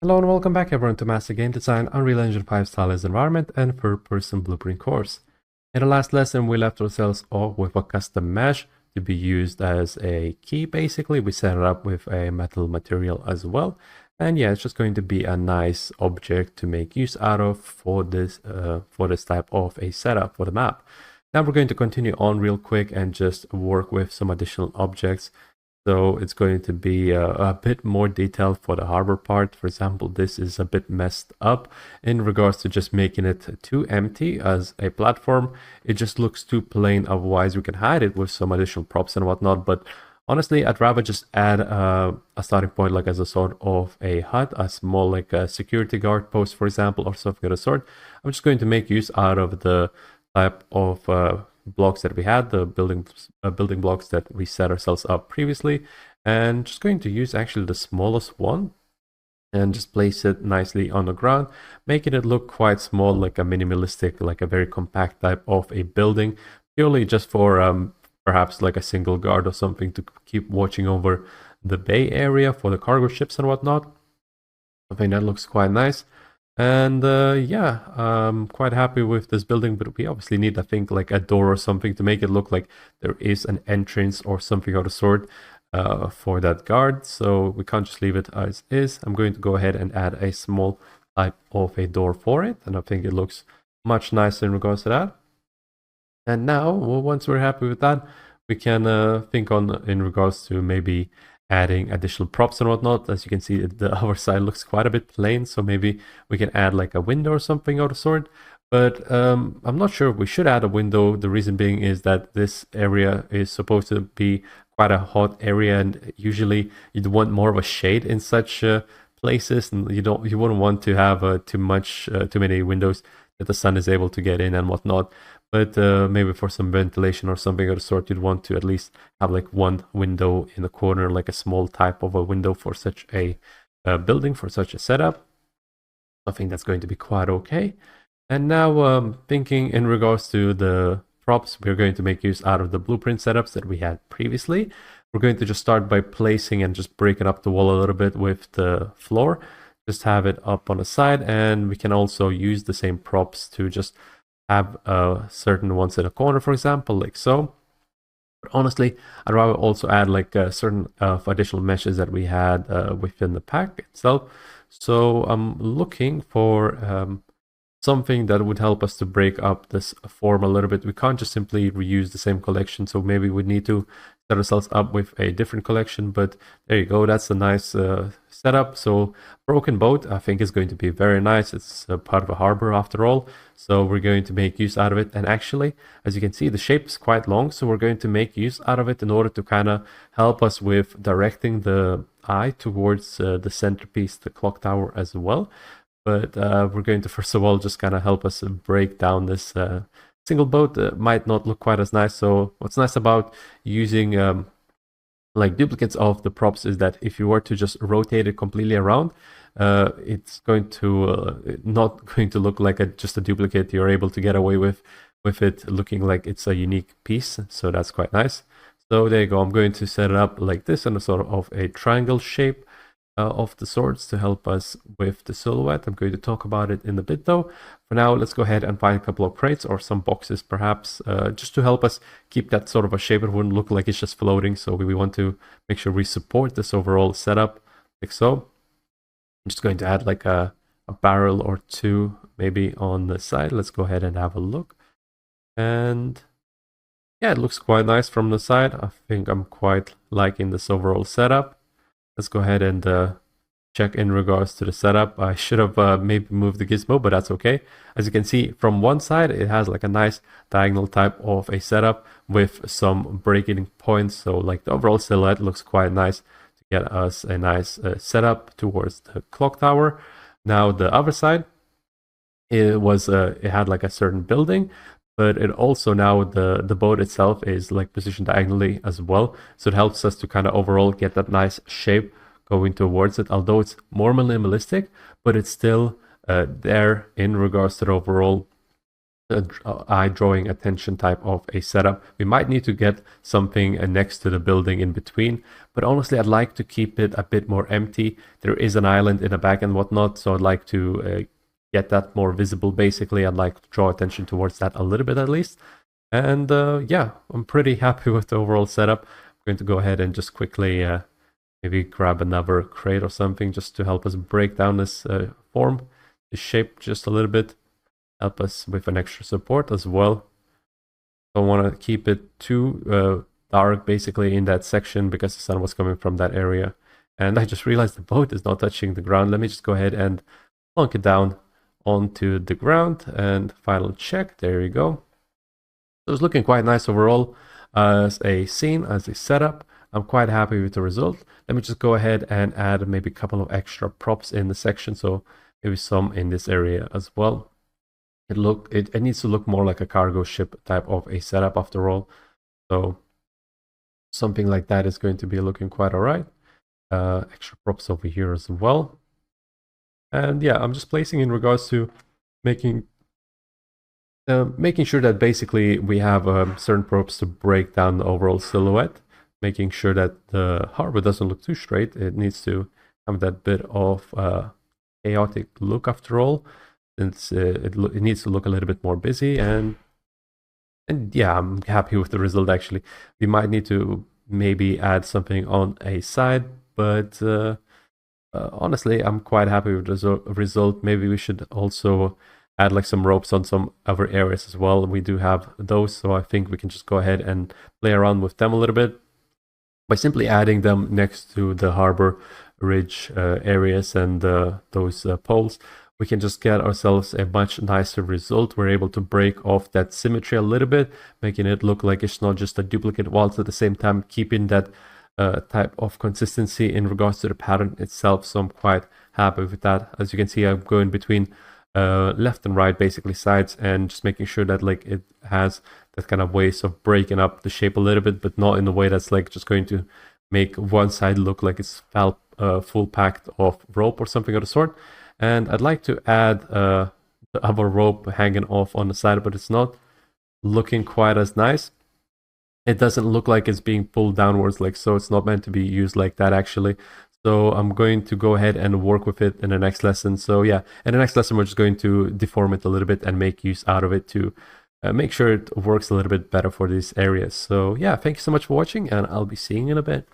Hello and welcome back everyone to Master Game Design Unreal Engine 5 Stylized Environment and Third-Person Blueprint course. In the last lesson we left ourselves off with a custom mesh to be used as a key basically. We set it up with a metal material as well. And yeah, it's just going to be a nice object to make use out of for this type of a setup for the map. Now we're going to continue on real quick and just work with some additional objects. So it's going to be a bit more detailed for the harbor part. For example, this is a bit messed up in regards to just making it too empty as a platform. It just looks too plain. Otherwise, we can hide it with some additional props and whatnot. But honestly, I'd rather just add a starting point like as a sort of a hut, a small like a security guard post, for example, or something of the sort. I'm just going to make use out of the type of blocks that we had, the building blocks that we set ourselves up previously, and just going to use actually the smallest one and just place it nicely on the ground, making it look quite small, like a minimalistic, like a very compact type of a building, purely just for perhaps like a single guard or something to keep watching over the bay area for the cargo ships and whatnot. I think that looks quite nice. And yeah, I'm quite happy with this building, but we obviously need, I think, like a door or something to make it look like there is an entrance or something of the sort for that guard. So we can't just leave it as is. I'm going to go ahead and add a small type of a door for it. And I think it looks much nicer in regards to that. And now, well, once we're happy with that, we can think on in regards to maybe adding additional props and whatnot. As you can see, the other side looks quite a bit plain, so maybe we can add like a window or something of the sort. But I'm not sure if we should add a window. The reason being is that this area is supposed to be quite a hot area, and usually you'd want more of a shade in such places, and you wouldn't want to have too many windows that the sun is able to get in and whatnot. But maybe for some ventilation or something of the sort, you'd want to at least have like one window in the corner, like a small type of a window for such a building, for such a setup. I think that's going to be quite okay. And now thinking in regards to the props, we're going to make use out of the blueprint setups that we had previously. We're going to just start by placing and just breaking up the wall a little bit with the floor. Just have it up on the side, and we can also use the same props to just have certain ones in a corner, for example, like so. But honestly, I'd rather also add like certain additional meshes that we had within the pack itself. So I'm looking for something that would help us to break up this form a little bit. We can't just simply reuse the same collection, so maybe we need to set ourselves up with a different collection. But there you go, that's a nice setup. So broken boat, I think, is going to be very nice. It's a part of a harbor after all, so we're going to make use out of it. And actually, as you can see, the shape is quite long, so we're going to make use out of it in order to kind of help us with directing the eye towards the centerpiece, the clock tower as well. But we're going to first of all just kind of help us break down this single boat. Might not look quite as nice. So what's nice about using like duplicates of the props is that if you were to just rotate it completely around, it's going to not going to look like just a duplicate. You're able to get away with it looking like it's a unique piece. So that's quite nice. So there you go. I'm going to set it up like this in a sort of a triangle shape of the sorts to help us with the silhouette. I'm going to talk about it in a bit though. For now, let's go ahead and find a couple of crates or some boxes perhaps, just to help us keep that sort of a shape. It wouldn't look like it's just floating, so we want to make sure we support this overall setup like so. I'm just going to add like a barrel or two maybe on the side. Let's go ahead and have a look. And yeah, it looks quite nice from the side. I think I'm quite liking this overall setup. Let's go ahead and check in regards to the setup. I should have maybe moved the gizmo, but that's okay. As you can see from one side, it has like a nice diagonal type of a setup with some breaking points. So like the overall silhouette looks quite nice to get us a nice setup towards the clock tower. Now the other side, it had like a certain building, but it also now the boat itself is like positioned diagonally as well. So it helps us to kind of overall get that nice shape going towards it, although it's more minimalistic, but it's still there in regards to the overall eye drawing attention type of a setup. We might need to get something next to the building in between, but honestly I'd like to keep it a bit more empty. There is an island in the back and whatnot, so I'd like to get that more visible. Basically I'd like to draw attention towards that a little bit at least. And yeah, I'm pretty happy with the overall setup. I'm going to go ahead and just quickly maybe grab another crate or something just to help us break down this form, this shape just a little bit. Help us with an extra support as well. Don't want to keep it too dark basically in that section because the sun was coming from that area. And I just realized the boat is not touching the ground. Let me just go ahead and plunk it down onto the ground and final check. There you go. So it's looking quite nice overall as a scene, as a setup. I'm quite happy with the result. Let me just go ahead and add maybe a couple of extra props in the section. So maybe some in this area as well. It needs to look more like a cargo ship type of a setup after all. So something like that is going to be looking quite all right. Extra props over here as well. And yeah, I'm just placing in regards to making sure that basically we have certain props to break down the overall silhouette, making sure that the harbor doesn't look too straight. It needs to have that bit of chaotic look after all. It needs to look a little bit more busy, and yeah, I'm happy with the result actually. We might need to maybe add something on a side, but honestly I'm quite happy with the result. Maybe we should also add like some ropes on some other areas as well. We do have those, so I think we can just go ahead and play around with them a little bit by simply adding them next to the harbor ridge areas and those poles. We can just get ourselves a much nicer result. We're able to break off that symmetry a little bit, making it look like it's not just a duplicate, whilst at the same time keeping that type of consistency in regards to the pattern itself. So I'm quite happy with that. As you can see, I'm going between left and right, basically sides, and just making sure that like it has that kind of ways of breaking up the shape a little bit, but not in a way that's like just going to make one side look like it's full packed of rope or something of the sort. And I'd like to add the other rope hanging off on the side, but it's not looking quite as nice. It doesn't look like it's being pulled downwards like so. It's not meant to be used like that actually. So I'm going to go ahead and work with it in the next lesson. So yeah, in the next lesson, we're just going to deform it a little bit and make use out of it to make sure it works a little bit better for these areas. So yeah, thank you so much for watching, and I'll be seeing you in a bit.